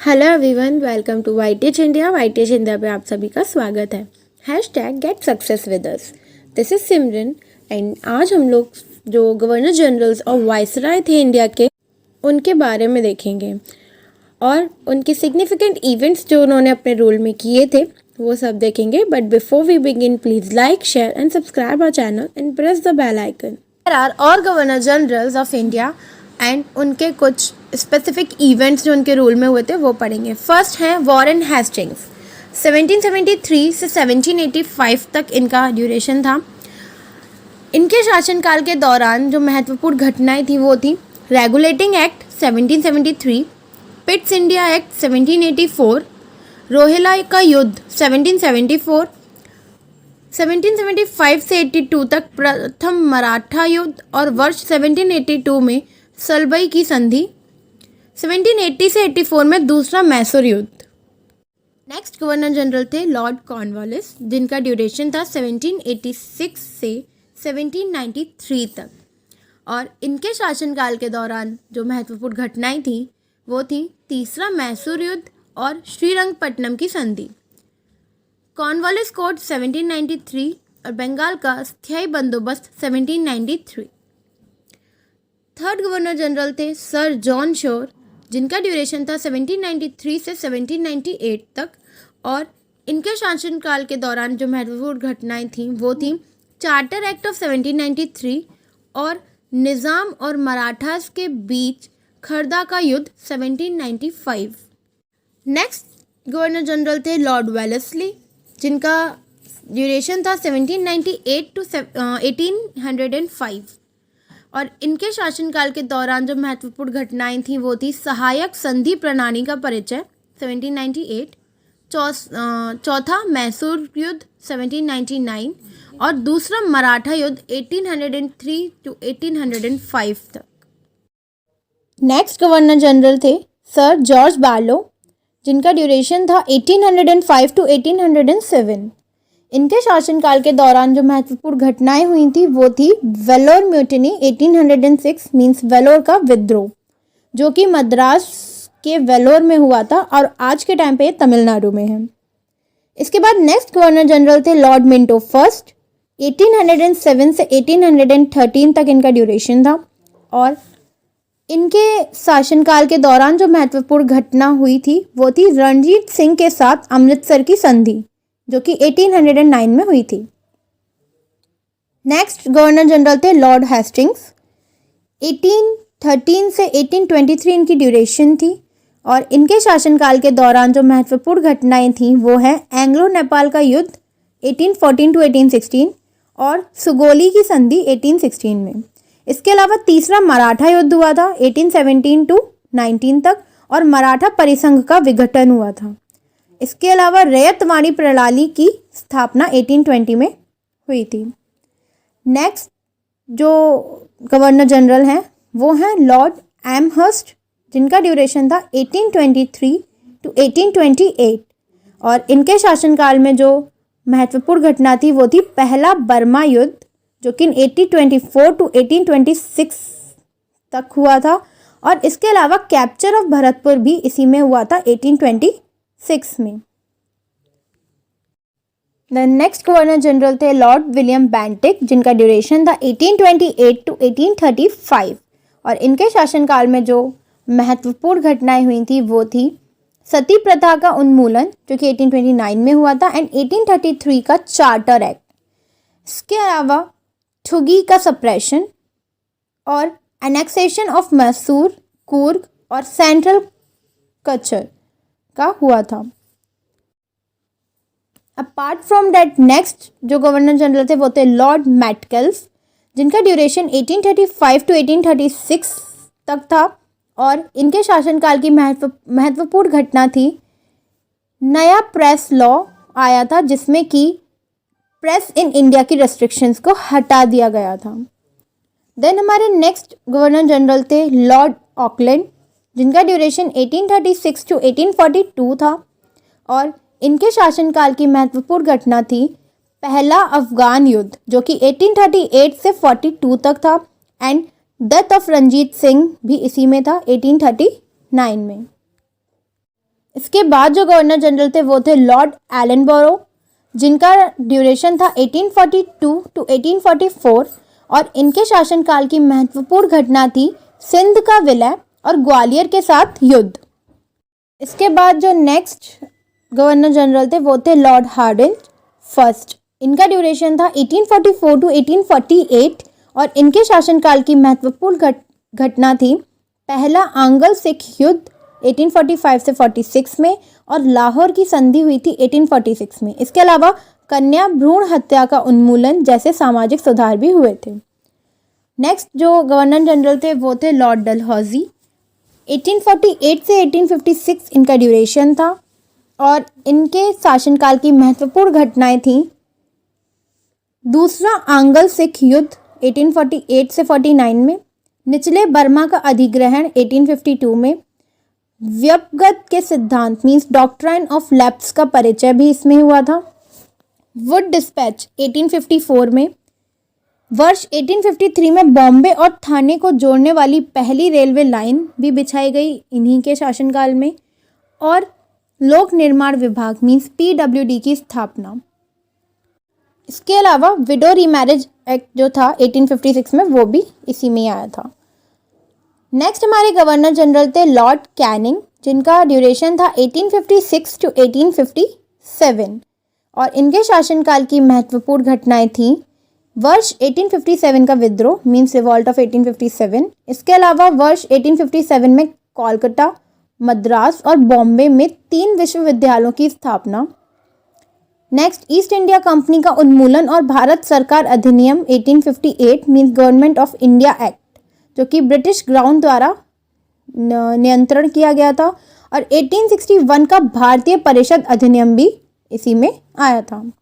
Hello everyone, welcome to YTH India. YTH India पे आप सभी का स्वागत है। Hashtag get success with us. This is Simran and आज हम लोग जो गवर्नर जनरल्स और वाइसराय थे इंडिया के, उनके बारे में देखेंगे और उनके सिग्निफिकेंट इवेंट्स जो उन्होंने अपने रूल में किए थे वो सब देखेंगे। But before we begin, please like, share and subscribe our channel and press the bell icon. There are और governor generals of India and उनके कुछ स्पेसिफिक इवेंट्स जो उनके रूल में हुए थे वो पढ़ेंगे। फर्स्ट है वॉरेन हेस्टिंग्स। 1773 से 1785 तक इनका ड्यूरेशन था। इनके शासनकाल के दौरान जो महत्वपूर्ण घटनाएं थी वो थी Regulating Act 1773, Pitt's India Act 1784, Rohilla का युद्ध 1774, 1775 से 82 तक प्रथम मराठा युद्ध और वर्ष 1782 में सलबई की संधि, 1780 से 84 में दूसरा मैसूर युद्ध। नेक्स्ट गवर्नर जनरल थे लॉर्ड कॉर्नवालिस, जिनका ड्यूरेशन था 1786 से 1793 तक, और इनके शासनकाल के दौरान जो महत्वपूर्ण घटनाएं थी वो थी तीसरा मैसूर युद्ध और श्रीरंगपट्टनम की संधि। कॉर्नवालिस कोड 1793 और बंगाल का स्थायी बंदोबस्त 1793। थर्ड गवर्नर जनरल थे सर जॉन शोर, जिनका ड्यूरेशन था 1793 से 1798 तक, और इनके शासनकाल के दौरान जो महत्वपूर्ण घटनाएं थीं वो थी चार्टर एक्ट ऑफ 1793 और निज़ाम और मराठास के बीच खरदा का युद्ध 1795। नेक्स्ट गवर्नर जनरल थे लॉर्ड वेलेस्ली, जिनका ड्यूरेशन था 1798 टू 1805, और इनके शासनकाल के दौरान जो महत्वपूर्ण घटनाएं थीं वो थी सहायक संधि प्रणाली का परिचय 1798, चौथा मैसूर युद्ध 1799 और दूसरा मराठा युद्ध 1803 टू 1805 तक। नेक्स्ट गवर्नर जनरल थे सर जॉर्ज बार्लो, जिनका ड्यूरेशन था 1805 टू 1807। इनके शासनकाल के दौरान जो महत्वपूर्ण घटनाएं हुई थी वो थी वेलोर म्यूटिनी 1806 मीन्स वेलोर का विद्रोह, जो कि मद्रास के वेलोर में हुआ था और आज के टाइम पे तमिलनाडु में है। इसके बाद नेक्स्ट गवर्नर जनरल थे लॉर्ड मिंटो फर्स्ट, 1807 से 1813 तक इनका ड्यूरेशन था, और इनके शासनकाल के दौरान जो महत्वपूर्ण घटना हुई थी वो थी रणजीत सिंह के साथ अमृतसर की संधि, जो कि 1809 में हुई थी। नेक्स्ट गवर्नर जनरल थे लॉर्ड हेस्टिंग्स, 1813 से 1823 इनकी ड्यूरेशन थी, और इनके शासनकाल के दौरान जो महत्वपूर्ण घटनाएं थीं वो है एंग्लो नेपाल का युद्ध 1814 टू 1816 और सुगोली की संधि 1816 में। इसके अलावा तीसरा मराठा युद्ध हुआ था 1817 टू 19 तक, और मराठा परिसंघ का विघटन हुआ था। इसके अलावा रैयतवाड़ी प्रणाली की स्थापना 1820 में हुई थी। नेक्स्ट जो गवर्नर जनरल हैं वो हैं लॉर्ड एमहर्स्ट, जिनका ड्यूरेशन था 1823 टू 1828, और इनके शासनकाल में जो महत्वपूर्ण घटना थी वो थी पहला बर्मा युद्ध, जो कि 1824 टू 1826 तक हुआ था, और इसके अलावा कैप्चर ऑफ भरतपुर भी इसी में हुआ था 1826 में। द नेक्स्ट गवर्नर जनरल थे लॉर्ड विलियम बेंटिक, जिनका ड्यूरेशन था 1828 टू 1835, और इनके शासनकाल में जो महत्वपूर्ण घटनाएं हुई थी वो थी सती प्रथा का उन्मूलन, जो कि 1829 में हुआ था, एंड 1833 का चार्टर एक्ट। इसके अलावा ठुगी का सप्रेशन और एनेक्सेशन ऑफ मैसूर, कूर्ग और सेंट्रल कच्चर का हुआ था। अपार्ट फ्रॉम दैट नेक्स्ट जो गवर्नर जनरल थे वो थे लॉर्ड मैटकेल्स, जिनका ड्यूरेशन 1835 टू 1836 तक था, और इनके शासनकाल की महत्वपूर्ण घटना थी नया प्रेस लॉ आया था, जिसमें कि प्रेस इन इंडिया की रेस्ट्रिक्शंस को हटा दिया गया था। देन हमारे नेक्स्ट गवर्नर जनरल थे लॉर्ड ऑकलैंड, जिनका ड्यूरेशन 1836 टू 1842 था, और इनके शासनकाल की महत्वपूर्ण घटना थी पहला अफगान युद्ध, जो कि 1838 से 42 तक था, and death of Ranjit Singh भी इसी में था 1839 में। इसके बाद जो गवर्नर जनरल थे वो थे लॉर्ड एलनबरो, जिनका ड्यूरेशन था 1842 टू 1844 और इनके शासनकाल की महत्वपूर्ण घटना थी सिंध का विलय और ग्वालियर के साथ युद्ध। इसके बाद जो नेक्स्ट गवर्नर जनरल थे वो थे लॉर्ड हार्डिंज फर्स्ट। इनका ड्यूरेशन था 1844 टू 1848 और इनके शासनकाल की महत्वपूर्ण घटना थी पहला आंग्ल सिख युद्ध 1845 से 46 में और लाहौर की संधि हुई थी 1846 में। इसके अलावा कन्या भ्रूण हत्या का उन्मूलन जैसे सामाजिक सुधार भी हुए थे। नेक्स्ट जो गवर्नर जनरल थे वो थे लॉर्ड डलहौजी। 1848 से 1856 इनका ड्यूरेशन था और इनके शासनकाल की महत्वपूर्ण घटनाएं थीं दूसरा आंग्ल सिख युद्ध 1848 से 49 में, निचले बर्मा का अधिग्रहण 1852 में, व्यपगत के सिद्धांत मीन्स डॉक्ट्राइन ऑफ लैप्स का परिचय भी इसमें हुआ था, वुड डिस्पैच 1854 में, वर्ष 1853 में बॉम्बे और थाने को जोड़ने वाली पहली रेलवे लाइन भी बिछाई गई इन्हीं के शासनकाल में, और लोक निर्माण विभाग मीन्स PWD की स्थापना। इसके अलावा विडो रीमैरिज एक्ट जो था 1856 में वो भी इसी में आया था। नेक्स्ट हमारे गवर्नर जनरल थे लॉर्ड कैनिंग, जिनका ड्यूरेशन था 1856 टू 1857 और इनके शासनकाल की महत्वपूर्ण घटनाएं थीं वर्ष 1857 का विद्रोह मीन्स रिवॉल्ट ऑफ 1857। इसके अलावा वर्ष 1857 में कोलकाता, मद्रास और बॉम्बे में 3 विश्वविद्यालयों की स्थापना। नेक्स्ट ईस्ट इंडिया कंपनी का उन्मूलन और भारत सरकार अधिनियम 1858 means government of India act, जो कि ब्रिटिश क्राउन द्वारा नियंत्रण किया गया था, और 1861 का भारतीय परिषद अधिनियम भी इसी में आया था।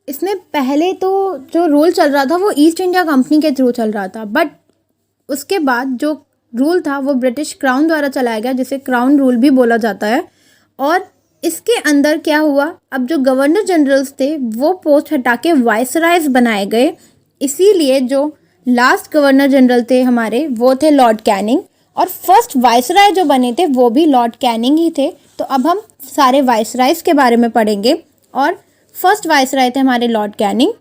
इसमें पहले तो जो रूल चल रहा था वो ईस्ट इंडिया कंपनी के थ्रू चल रहा था, बट उसके बाद जो रूल था वो ब्रिटिश क्राउन द्वारा चलाया गया, जिसे क्राउन रूल भी बोला जाता है। और इसके अंदर क्या हुआ, अब जो गवर्नर जनरल्स थे वो पोस्ट हटा के वाइसरायज बनाए गए, इसीलिए जो लास्ट गवर्नर जनरल थे हमारे वो थे लॉर्ड कैनिंग, और फर्स्ट वाइसराय जो बने थे वो भी लॉर्ड कैनिंग ही थे। तो अब हम सारे वाइसरायज के बारे में पढ़ेंगे, और फर्स्ट वाइसराय थे हमारे लॉर्ड कैनिंग,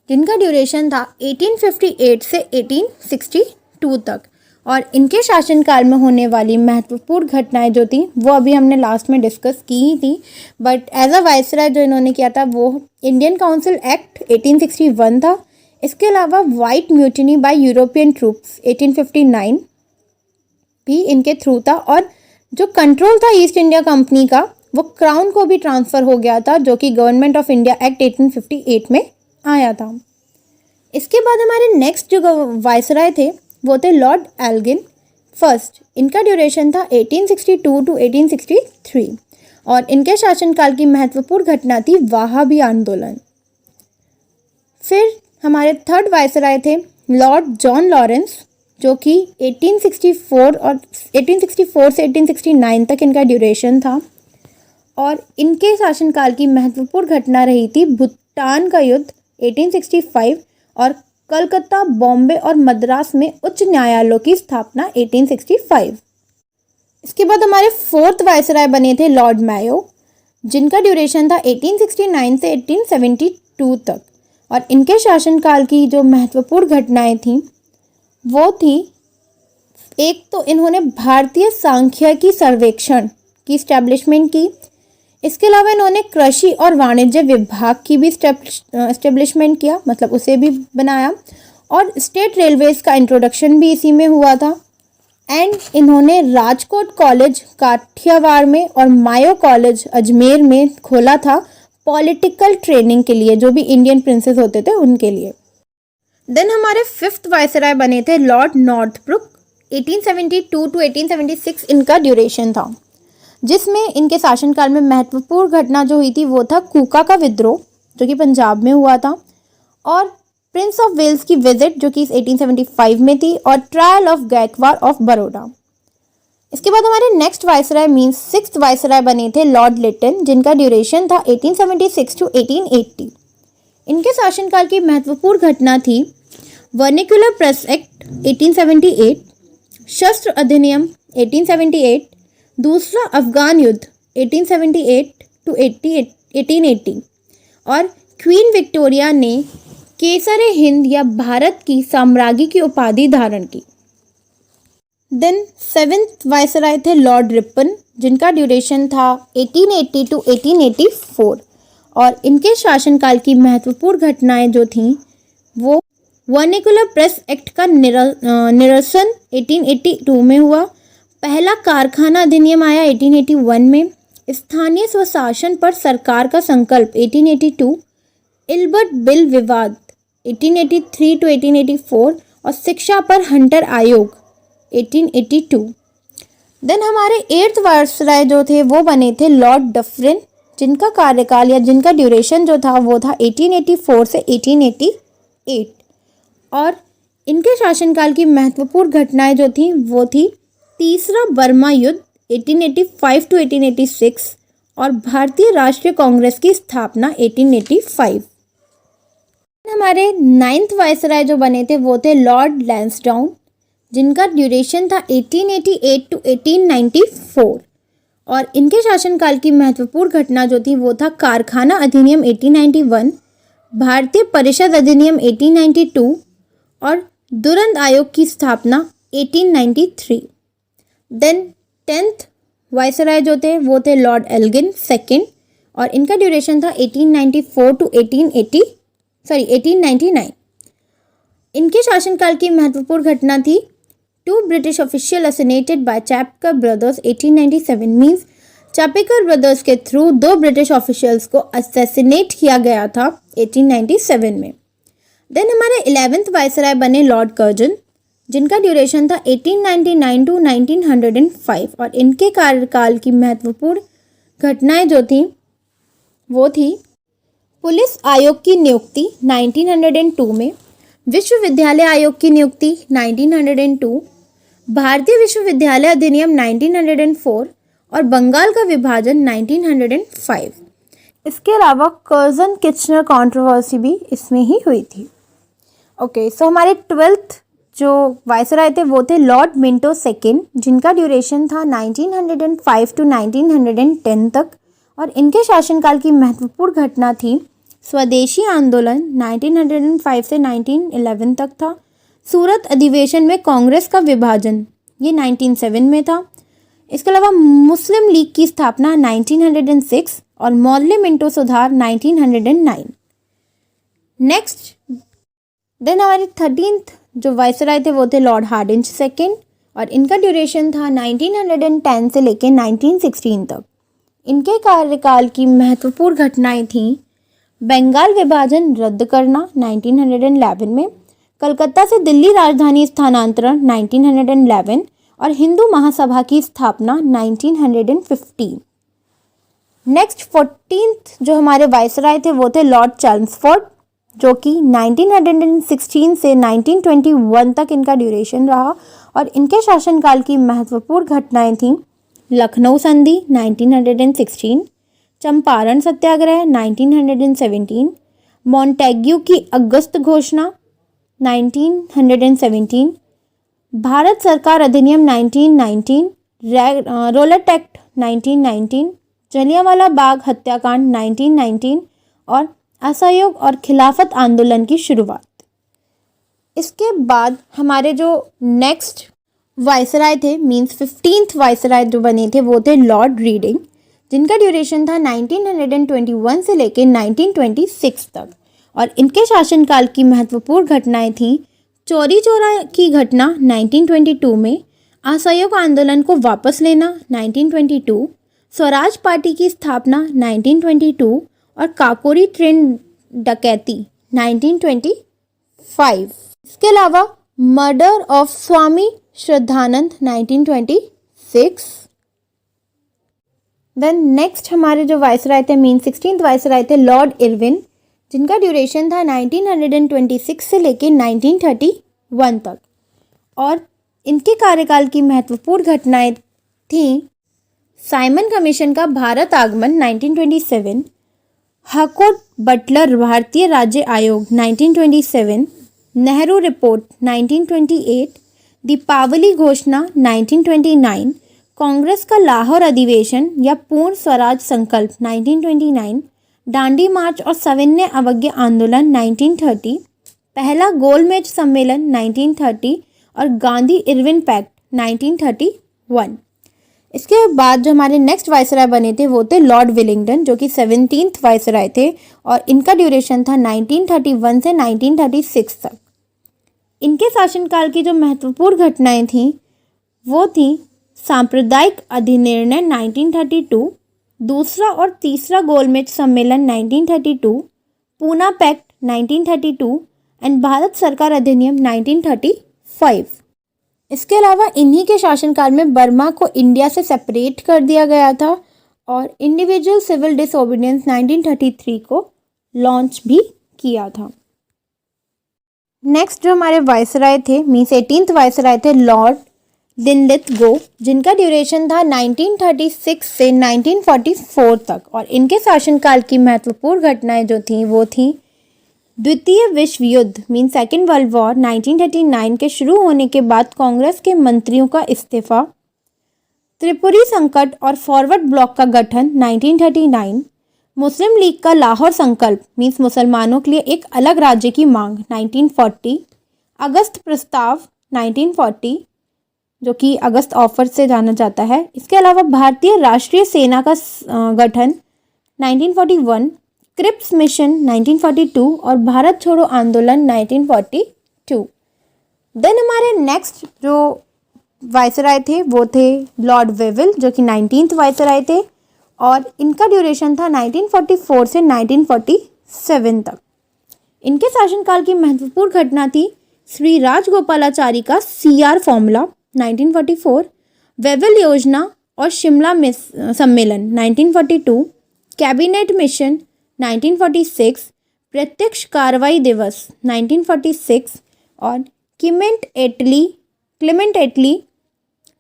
जिनका ड्यूरेशन था 1858 से 1862 तक, और इनके शासनकाल में होने वाली महत्वपूर्ण घटनाएं जो थी वो अभी हमने लास्ट में डिस्कस की ही थी। बट एज अ वाइसराय जो इन्होंने किया था वो इंडियन काउंसिल एक्ट 1861 था। इसके अलावा white mutiny bye European troops 1859 भी इनके थ्रू था, और जो कंट्रोल था ईस्ट इंडिया कंपनी का वो क्राउन को भी ट्रांसफ़र हो गया था, जो कि गवर्नमेंट ऑफ इंडिया एक्ट 1858 में आया था। इसके बाद हमारे नेक्स्ट जो वाइसराय थे वो थे लॉर्ड एल्गिन फर्स्ट। इनका ड्यूरेशन था 1862 टू 1863 और इनके शासनकाल की महत्वपूर्ण घटना थी वहाबी आंदोलन। फिर हमारे थर्ड वाइसराय थे लॉर्ड जॉन लॉरेंस, जो कि 1864 से 1869 तक इनका ड्यूरेशन था, और इनके शासनकाल की महत्वपूर्ण घटना रही थी भूटान का युद्ध 1865 और कलकत्ता, बॉम्बे और मद्रास में उच्च न्यायालयों की स्थापना 1865। इसके बाद हमारे फोर्थ वाइसराय बने थे लॉर्ड मायो, जिनका ड्यूरेशन था 1869 से 1872 तक, और इनके शासनकाल की जो महत्वपूर्ण घटनाएं थीं वो थी, एक तो इन्होंने भारतीय सांख्यिकी सर्वेक्षण की इस्टेब्लिशमेंट की। इसके अलावा इन्होंने कृषि और वाणिज्य विभाग की भी इस्टेब्लिशमेंट किया, मतलब उसे भी बनाया, और स्टेट रेलवेज़ का इंट्रोडक्शन भी इसी में हुआ था। एंड इन्होंने राजकोट कॉलेज काठियावाड़ में और मायो कॉलेज अजमेर में खोला था पॉलिटिकल ट्रेनिंग के लिए, जो भी इंडियन प्रिंसेस होते थे उनके लिए। देन हमारे फिफ्थ वाइसराय बने थे लॉर्ड नॉर्थब्रुक, 1872 टू 1876 इनका ड्यूरेशन था, जिसमें इनके शासनकाल में महत्वपूर्ण घटना जो हुई थी वो था कूका का विद्रोह, जो कि पंजाब में हुआ था, और प्रिंस ऑफ वेल्स की विजिट जो कि 1875 में थी, और ट्रायल ऑफ गैकवार ऑफ बड़ौदा। इसके बाद हमारे next viceroy means sixth viceroy बने थे लॉर्ड लिटन, जिनका ड्यूरेशन था 1876 टू 1880। इनके शासनकाल की महत्वपूर्ण घटना थी वर्निकुलर प्रेस एक्ट 1878, शस्त्र अधिनियम 1878, दूसरा अफगान युद्ध 1878 टू 1880 और क्वीन विक्टोरिया ने केसर हिंद या भारत की साम्राज्ञी की उपाधि धारण की। देन 7th वायसराय थे लॉर्ड रिपन, जिनका ड्यूरेशन था 1880 टू 1884 और इनके शासनकाल की महत्वपूर्ण घटनाएं जो थीं वो वर्निकुलर प्रेस एक्ट का निरसन 1882 में हुआ। पहला कारखाना अधिनियम आया 1881 में। स्थानीय स्वशासन पर सरकार का संकल्प 1882। इल्बर्ट बिल विवाद 1883 टू 1884 और शिक्षा पर हंटर आयोग 1882। देन हमारे 8th वायसराय जो थे वो बने थे लॉर्ड डफरिन, जिनका कार्यकाल या जिनका ड्यूरेशन जो था वो था 1884 से 1888 और इनके शासनकाल की महत्वपूर्ण घटनाएं जो थी वो थी तीसरा बर्मा युद्ध 1885 टू 1886 और भारतीय राष्ट्रीय कांग्रेस की स्थापना 1885। हमारे 9th वायसराय जो बने थे वो थे लॉर्ड लैंसडाउन, जिनका ड्यूरेशन था 1888 टू 1894 और इनके शासनकाल की महत्वपूर्ण घटना जो थी वो था कारखाना अधिनियम 1891, भारतीय परिषद अधिनियम 1892 और दुरंत आयोग की स्थापना 1893। देन 10th वायसराय जो थे वो थे लॉर्ड एल्गिन सेकंड और इनका ड्यूरेशन था 1894 टू 1899। इनके शासनकाल की महत्वपूर्ण घटना थी 2 British official assassinated by Chapekar brothers 1897 means Chapekar brothers के थ्रू 2 ब्रिटिश ऑफिशियल्स को असैसिनेट किया गया था 1897 में। देन हमारे 11th वायसराय बने लॉर्ड कर्जन, जिनका ड्यूरेशन था 1899 टू 1905 और इनके कार्यकाल की महत्वपूर्ण घटनाएं जो थी वो थी पुलिस आयोग की नियुक्ति 1902 में, विश्वविद्यालय आयोग की नियुक्ति 1902, भारतीय विश्वविद्यालय अधिनियम 1904 और बंगाल का विभाजन 1905। इसके अलावा कर्जन किचनर कंट्रोवर्सी भी इसमें ही हुई थी। ओके, सो हमारे 12th जो वायसराय थे वो थे लॉर्ड मिंटो सेकंड, जिनका ड्यूरेशन था 1905 टू 1910 तक और इनके शासनकाल की महत्वपूर्ण घटना थी स्वदेशी आंदोलन 1905 से 1911 तक था। सूरत अधिवेशन में कांग्रेस का विभाजन ये 1907 में था। इसके अलावा मुस्लिम लीग की स्थापना 1906 और मौर्य मिंटो सुधार 1909। नेक्स्ट देन हमारी 13th जो वायसराय थे वो थे लॉर्ड हार्डिंज सेकंड और इनका ड्यूरेशन था 1910 से लेकर 1916 तक। इनके कार्यकाल की महत्वपूर्ण घटनाएं थीं बंगाल विभाजन रद्द करना 1911 में, कलकत्ता से दिल्ली राजधानी स्थानांतरण 1911 और हिंदू महासभा की स्थापना 1915। नेक्स्ट 14th जो हमारे वायसराय थे वो थे लॉर्ड चैम्सफोर्ड, जो कि 1916 से 1921 तक इनका ड्यूरेशन रहा और इनके शासनकाल की महत्वपूर्ण घटनाएं थीं लखनऊ संधि 1916, चंपारण सत्याग्रह 1917, मॉन्टेग्यू की अगस्त घोषणा 1917, भारत सरकार अधिनियम 1919, रोलेट एक्ट 1919, जलियांवाला बाग हत्याकांड 1919 और असहयोग और खिलाफत आंदोलन की शुरुआत। इसके बाद हमारे जो नेक्स्ट वायसराय थे मींस 15th वायसराय जो बने थे वो थे लॉर्ड रीडिंग, जिनका ड्यूरेशन था 1921 से लेकर 1926 तक और इनके शासनकाल की महत्वपूर्ण घटनाएं थीं चौरी चौरा की घटना 1922 में, असहयोग आंदोलन को वापस लेना 1922, स्वराज पार्टी की स्थापना 1922 और काकोरी ट्रेन डकैती 1925। इसके अलावा murder of Swami Shraddhanand 1926। Then next हमारे जो वायसराय थे मीन 16th वायसराय थे लॉर्ड इरविन, जिनका ड्यूरेशन था 1926 से लेकर 1931 तक और इनके कार्यकाल की महत्वपूर्ण घटनाएं थीं साइमन कमीशन का भारत आगमन 1927, हाकोट बटलर भारतीय राज्य आयोग 1927, नेहरू रिपोर्ट 1928, दीपावली घोषणा 1929, कांग्रेस का लाहौर अधिवेशन या पूर्ण स्वराज संकल्प 1929, दांडी मार्च और सविनय अवज्ञा आंदोलन 1930, पहला गोलमेज सम्मेलन 1930 और गांधी इरविन पैक्ट 1931। इसके बाद जो हमारे नेक्स्ट वाइसराय बने थे वो थे लॉर्ड विलिंगडन, जो कि 17th वाइसराय थे और इनका ड्यूरेशन था 1931 से 1936 तक। इनके शासनकाल की जो महत्वपूर्ण घटनाएं थीं वो थी सांप्रदायिक अधिनिर्णय 1932, दूसरा और तीसरा गोलमेज सम्मेलन 1932, पूना पैक्ट 1932 एंड भारत सरकार अधिनियम 1935। इसके अलावा इन्हीं के शासनकाल में बर्मा को इंडिया से सेपरेट कर दिया गया था और इंडिविजुअल सिविल डिसोबीडियंस 1933 को लॉन्च भी किया था। नेक्स्ट जो हमारे वाइसराय थे मीन्स 18th वाइसराय थे लॉर्ड लिनलिथ-गो, जिनका ड्यूरेशन था 1936 से 1944 तक और इनके शासनकाल की महत्वपूर्ण घटनाएं जो थीं वो थीं द्वितीय विश्व युद्ध मीन्स सेकेंड वर्ल्ड वॉर 1939 के शुरू होने के बाद कांग्रेस के मंत्रियों का इस्तीफा, त्रिपुरी संकट और फॉरवर्ड ब्लॉक का गठन 1939, मुस्लिम लीग का लाहौर संकल्प मीन्स मुसलमानों के लिए एक अलग राज्य की मांग 1940, अगस्त प्रस्ताव 1940 जो कि अगस्त ऑफर से जाना जाता है। इसके अलावा भारतीय राष्ट्रीय सेना का गठन 1941, क्रिप्स मिशन 1942 और भारत छोड़ो आंदोलन 1942। देन हमारे नेक्स्ट जो वाइसराय थे वो थे लॉर्ड वेविल, जो कि 19th वाइसराय थे और इनका ड्यूरेशन था 1944 से 1947 तक। इनके शासनकाल की महत्वपूर्ण घटना थी श्री राजगोपालाचारी का CR फॉर्मूला 1944, वेविल योजना और शिमला सम्मेलन 1942, कैबिनेट मिशन 1946, प्रत्यक्ष कार्रवाई दिवस 1946 और क्लेमेंट एटली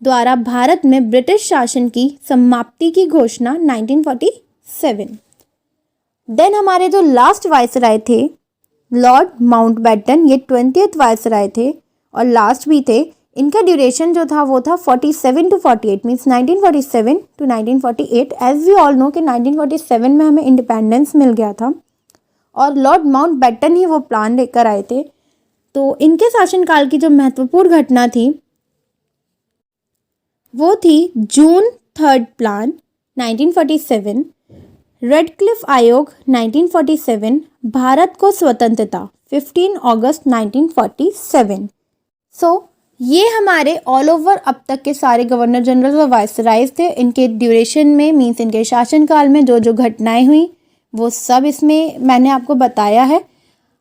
द्वारा भारत में ब्रिटिश शासन की समाप्ति की घोषणा 1947। देन हमारे जो लास्ट वाइसराय थे लॉर्ड माउंटबेटन, ये 20th वाइसराय थे और लास्ट भी थे। इनका ड्यूरेशन जो था वो था 47 to 48 means 1947 to 1948। As we all know कि 1947 में हमें इंडिपेंडेंस मिल गया था और लॉर्ड माउंटबेटन ही वो प्लान लेकर आए थे। तो इनके शासनकाल की जो महत्वपूर्ण घटना थी वो थी जून 3rd प्लान 1947, रेडक्लिफ आयोग 1947, भारत को स्वतंत्रता 15 अगस्त 1947। ये हमारे ऑल ओवर अब तक के सारे गवर्नर जनरल और वाइसराइज थे। इनके ड्यूरेशन में मीन्स इनके शासनकाल में जो जो घटनाएं हुई वो सब इसमें मैंने आपको बताया है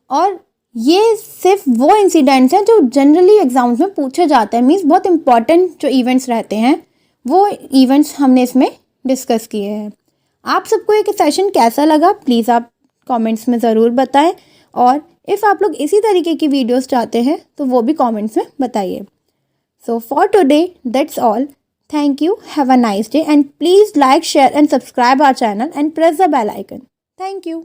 और ये सिर्फ वो इंसिडेंट्स हैं जो जनरली एग्जाम्स में पूछे जाते हैं मीन्स बहुत इंपॉर्टेंट जो इवेंट्स रहते हैं वो इवेंट्स हमने इसमें डिस्कस किए हैं। आप सबको एक सेशन कैसा लगा प्लीज़ आप कमेंट्स में ज़रूर बताएं और इफ़ आप लोग इसी तरीके की वीडियोस चाहते हैं तो वो भी कमेंट्स में बताइए। So for today that's all. Thank you, have a nice day and please like, share and subscribe our channel and press the bell icon. Thank you.